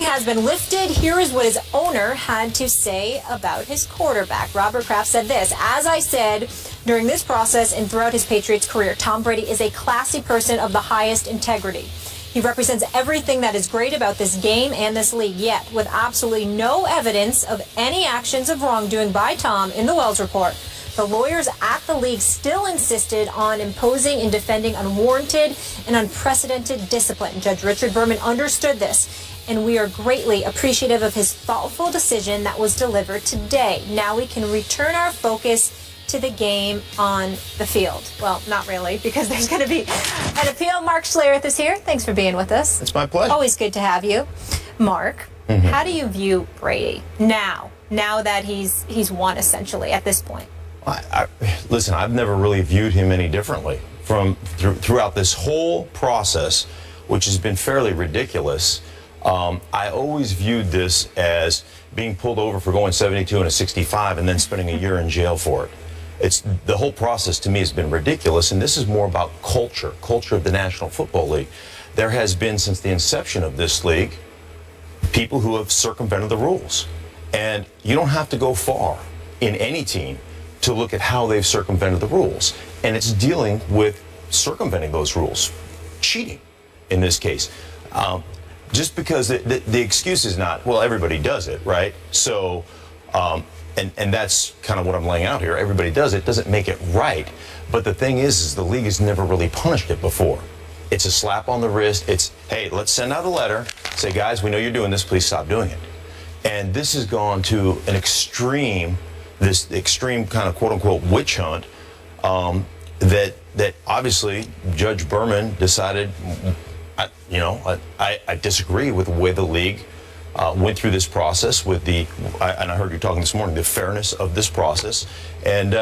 Has been lifted. Here is what his owner had to say about his quarterback. Robert Kraft said this: "As I said during this process and throughout his Patriots career, Tom Brady is a classy person of the highest integrity. He represents everything that is great about this game and this league, yet with absolutely no evidence of any actions of wrongdoing by Tom in the Wells report. The lawyers at the league still insisted on imposing and defending unwarranted and unprecedented discipline. Judge Richard Berman understood this, and we are greatly appreciative of his thoughtful decision that was delivered today. Now we can return our focus to the game on the field." Well, not really, because there's going to be an appeal. Mark Schlereth is here. Thanks for being with us. It's my pleasure. Always good to have you. Mark, how do you view Brady now that he's won essentially at this point? Listen, I've never really viewed him any differently throughout this whole process, which has been fairly ridiculous. I always viewed this as being pulled over for going 72 and a 65 and then spending a year in jail for it. The whole process to me has been ridiculous, and this is more about culture of the National Football League. There has been, since the inception of this league, people who have circumvented the rules. And you don't have to go far in any team to look at how they've circumvented the rules. And it's dealing with circumventing those rules. Cheating, in this case. Just because the excuse is not, well, everybody does it, right? So, and that's kind of what I'm laying out here. Everybody does it, doesn't make it right. But the thing is the league has never really punished it before. It's a slap on the wrist. It's, hey, let's send out a letter, say, guys, we know you're doing this, please stop doing it. And this has gone to an extreme, this extreme kind of quote-unquote witch hunt that obviously Judge Berman decided, I disagree with the way the league went through this process with and I heard you talking this morning, the fairness of this process. And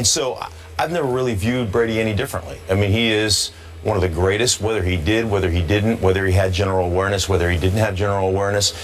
so I've never really viewed Brady any differently. I mean, he is one of the greatest, whether he did, whether he didn't, whether he had general awareness, whether he didn't have general awareness.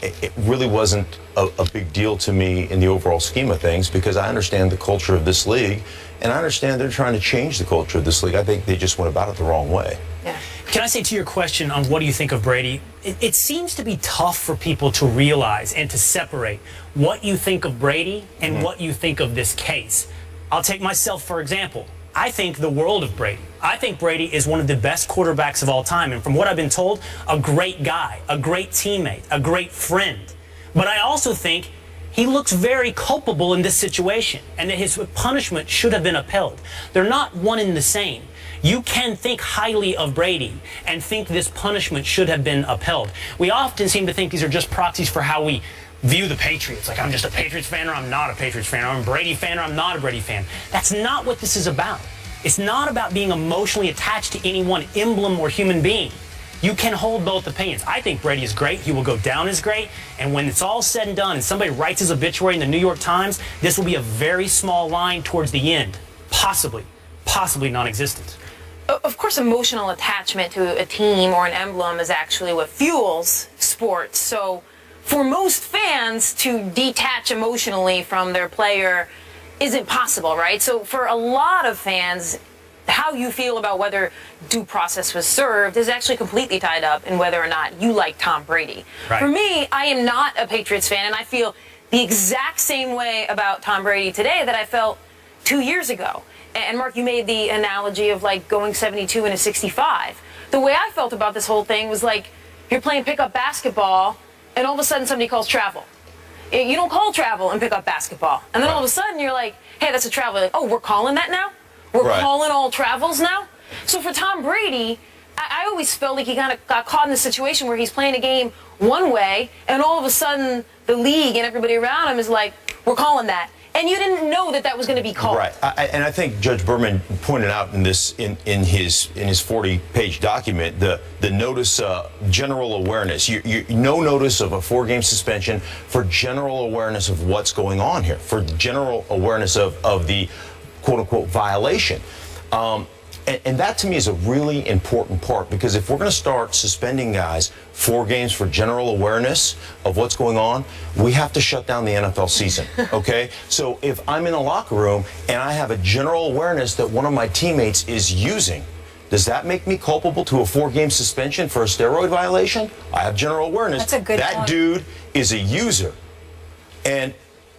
It really wasn't a big deal to me in the overall scheme of things, because I understand the culture of this league, and I understand they're trying to change the culture of this league. I think they just went about it the wrong way. Yeah. Can I say, to your question on what do you think of Brady, it seems to be tough for people to realize and to separate what you think of Brady and what you think of this case. I'll take myself for example. I think the world of Brady. I think Brady is one of the best quarterbacks of all time, and from what I've been told, a great guy, a great teammate, a great friend. But I also think he looks very culpable in this situation, and that his punishment should have been upheld. They're not one and the same. You can think highly of Brady and think this punishment should have been upheld. We often seem to think these are just proxies for how we view the Patriots. Like, I'm just a Patriots fan or I'm not a Patriots fan. I'm a Brady fan or I'm not a Brady fan. That's not what this is about. It's not about being emotionally attached to any one emblem or human being. You can hold both opinions. I think Brady is great. He will go down as great. And when it's all said and done and somebody writes his obituary in the New York Times, this will be a very small line towards the end. Possibly non-existent. Of course, emotional attachment to a team or an emblem is actually what fuels sports. So for most fans to detach emotionally from their player isn't possible, right? So for a lot of fans, how you feel about whether due process was served is actually completely tied up in whether or not you like Tom Brady. Right. For me, I am not a Patriots fan, and I feel the exact same way about Tom Brady today that I felt 2 years ago. And Mark, you made the analogy of like going 72 and a 65. The way I felt about this whole thing was like you're playing pickup basketball and all of a sudden somebody calls travel. You don't call travel and pick up basketball. And then all of a sudden you're like, hey, that's a travel. Like, oh, we're calling that now? We're calling all travels now? So for Tom Brady, I always felt like he kind of got caught in this situation where he's playing a game one way and all of a sudden the league and everybody around him is like, we're calling that. And you didn't know that that was going to be called. Right. And I think Judge Berman pointed out in this in his 40-page document the notice general awareness. No notice of a 4-game suspension for general awareness of what's going on here, for general awareness of the quote-unquote violation. And that to me is a really important part, because if we're going to start suspending guys 4 games for general awareness of what's going on, we have to shut down the NFL season, okay? So if I'm in a locker room and I have a general awareness that one of my teammates is using Does that make me culpable to a 4-game suspension for a steroid violation? I have general awareness. That's a good That point. dude is a user. And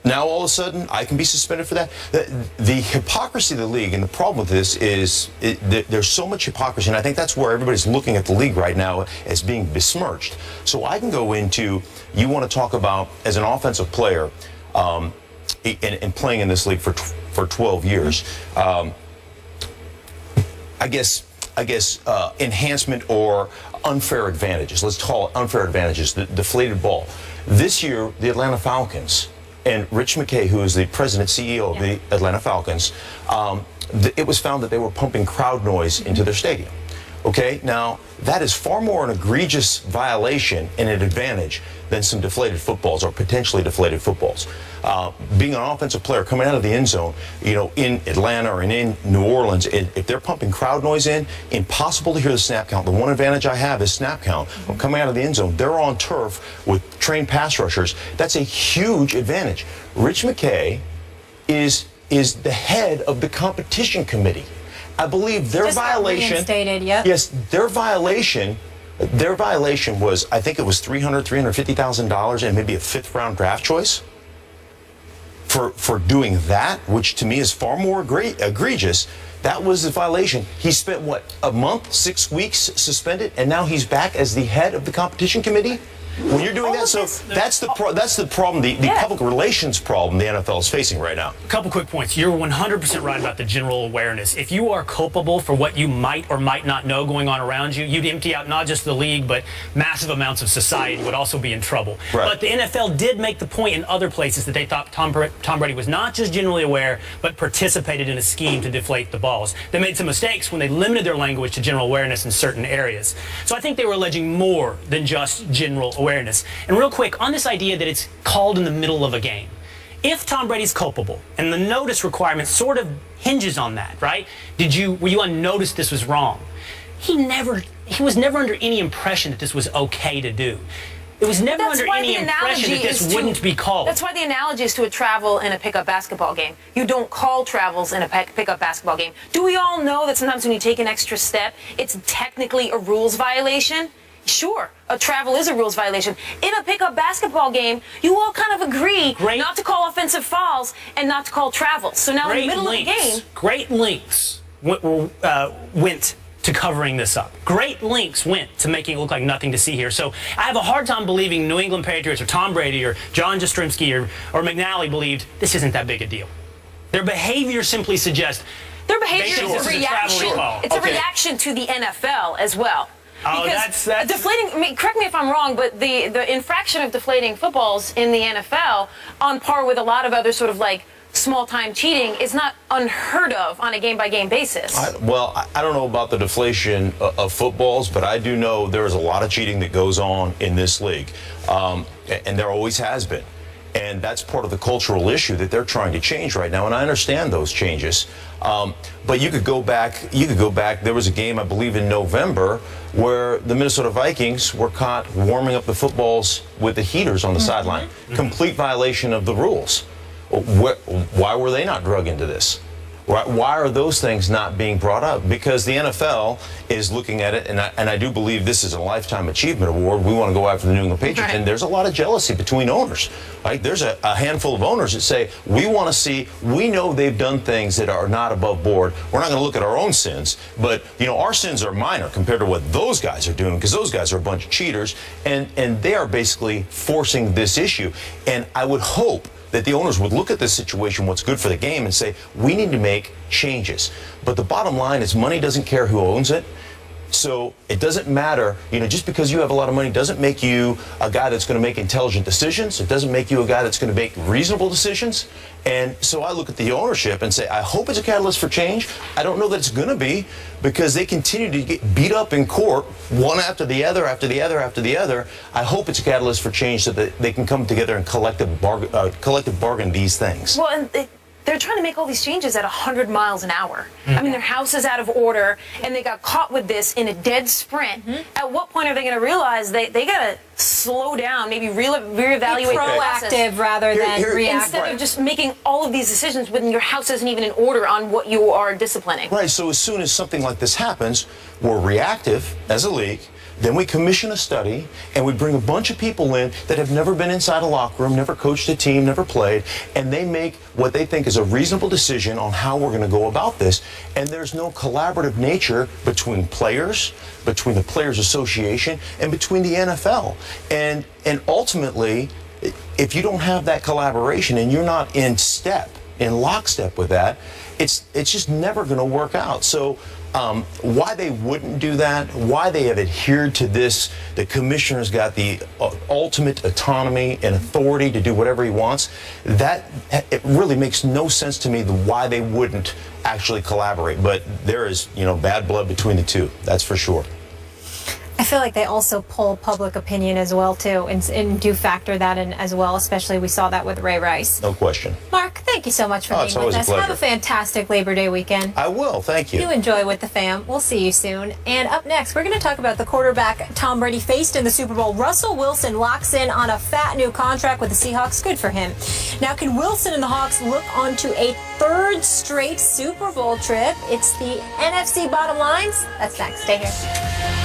now all of a sudden I can be suspended for that. The hypocrisy of the league, and the problem with this is there's so much hypocrisy, and I think that's where everybody's looking at the league right now as being besmirched. So I can go into, you want to talk about as an offensive player and playing in this league for 12 years, I guess enhancement or unfair advantages. Let's call it unfair advantages, the deflated ball. This year, the Atlanta Falcons and Rich McKay, who is the president, CEO of the Atlanta Falcons, it was found that they were pumping crowd noise into their stadium. Okay, now that is far more an egregious violation and an advantage than some deflated footballs or potentially deflated footballs. Being an offensive player coming out of the end zone, you know, in Atlanta or in New Orleans, if they're pumping crowd noise in, impossible to hear the snap count. The one advantage I have is snap count. When coming out of the end zone, they're on turf with trained pass rushers. That's a huge advantage. Rich McKay is the head of the competition committee. I believe their violation. Yep. Yes, their violation was, I think it was $350,000 and maybe a 5th-round draft choice for doing that, which to me is far more egregious. That was the violation. He spent what, a month, 6 weeks suspended, and now he's back as the head of the competition committee. When you're doing that, so that's the problem, the public relations problem the NFL is facing right now. A couple quick points. You're 100% right about the general awareness. If you are culpable for what you might or might not know going on around you, you'd empty out not just the league, but massive amounts of society would also be in trouble. Right. But the NFL did make the point in other places that they thought Tom Brady was not just generally aware, but participated in a scheme to deflate the balls. They made some mistakes when they limited their language to general awareness in certain areas. So I think they were alleging more than just general awareness. And real quick, on this idea that it's called in the middle of a game. If Tom Brady's culpable, and the notice requirement sort of hinges on that, right? Were you unnoticed this was wrong? He was never under any impression that this was okay to do. It was never under any impression that this wouldn't be called. That's why the analogy is to a travel in a pickup basketball game. You don't call travels in a pickup basketball game. Do we all know that sometimes when you take an extra step, it's technically a rules violation? Sure, a travel is a rules violation. In a pickup basketball game, you all kind of agree not to call offensive fouls and not to call travels. So now in the middle of the game... Great lengths went to covering this up. Great lengths went to making it look like nothing to see here. So I have a hard time believing New England Patriots or Tom Brady or John Jastrzemski or McNally believed this isn't that big a deal. Their behavior simply suggests... Their behavior is a reaction. It's a reaction to the NFL as well. Because deflating, I mean, correct me if I'm wrong, but the infraction of deflating footballs in the NFL, on par with a lot of other sort of like small-time cheating, is not unheard of on a game-by-game basis. I don't know about the deflation of footballs, but I do know there is a lot of cheating that goes on in this league, and there always has been. And that's part of the cultural issue that they're trying to change right now, and I understand those changes. But you could go back. There was a game, I believe, in November where the Minnesota Vikings were caught warming up the footballs with the heaters on the sideline. Complete violation of the rules. Why were they not drug into this? Why are those things not being brought up? Because the NFL is looking at it, and I do believe this is a Lifetime Achievement Award. We want to go after the New England Patriots, and there's a lot of jealousy between owners. Right? There's a handful of owners that say, we want to see, we know they've done things that are not above board. We're not going to look at our own sins, but you know, our sins are minor compared to what those guys are doing, because those guys are a bunch of cheaters, and they are basically forcing this issue. And I would hope that the owners would look at this situation, what's good for the game, and say, we need to make changes. But the bottom line is money doesn't care who owns it. So it doesn't matter, you know, just because you have a lot of money doesn't make you a guy that's going to make intelligent decisions. It doesn't make you a guy that's going to make reasonable decisions. And so I look at the ownership and say, I hope it's a catalyst for change. I don't know that it's going to be, because they continue to get beat up in court, one after the other, after the other, after the other. I hope it's a catalyst for change so that they can come together and collective bargain these things. Well, and they're trying to make all these changes at 100 miles an hour. I mean, their house is out of order, and they got caught with this in a dead sprint. At what point are they going to realize they got to slow down, maybe reevaluate Be proactive rather than reactive. instead of just making all of these decisions when your house isn't even in order on what you are disciplining? Right, so as soon as something like this happens, we're reactive as a league. Then we commission a study, and we bring a bunch of people in that have never been inside a locker room, never coached a team, never played, and they make what they think is a reasonable decision on how we're going to go about this. And there's no collaborative nature between players, between the Players Association, and between the NFL. And ultimately, if you don't have that collaboration and you're not in lockstep with that, it's just never going to work out. So why they wouldn't do that, why they have adhered to this, the commissioner's got the ultimate autonomy and authority to do whatever he wants, it really makes no sense to me why they wouldn't actually collaborate. But there is, bad blood between the two, that's for sure. I feel like they also pull public opinion as well, too, and do factor that in as well, especially we saw that with Ray Rice. No question. Mark, thank you so much for being with us. Always a pleasure. Have a fantastic Labor Day weekend. I will, thank you. You enjoy with the fam. We'll see you soon. And up next, we're going to talk about the quarterback Tom Brady faced in the Super Bowl. Russell Wilson locks in on a fat new contract with the Seahawks. Good for him. Now, can Wilson and the Hawks look onto a third straight Super Bowl trip? It's the NFC bottom lines. That's next. Stay here.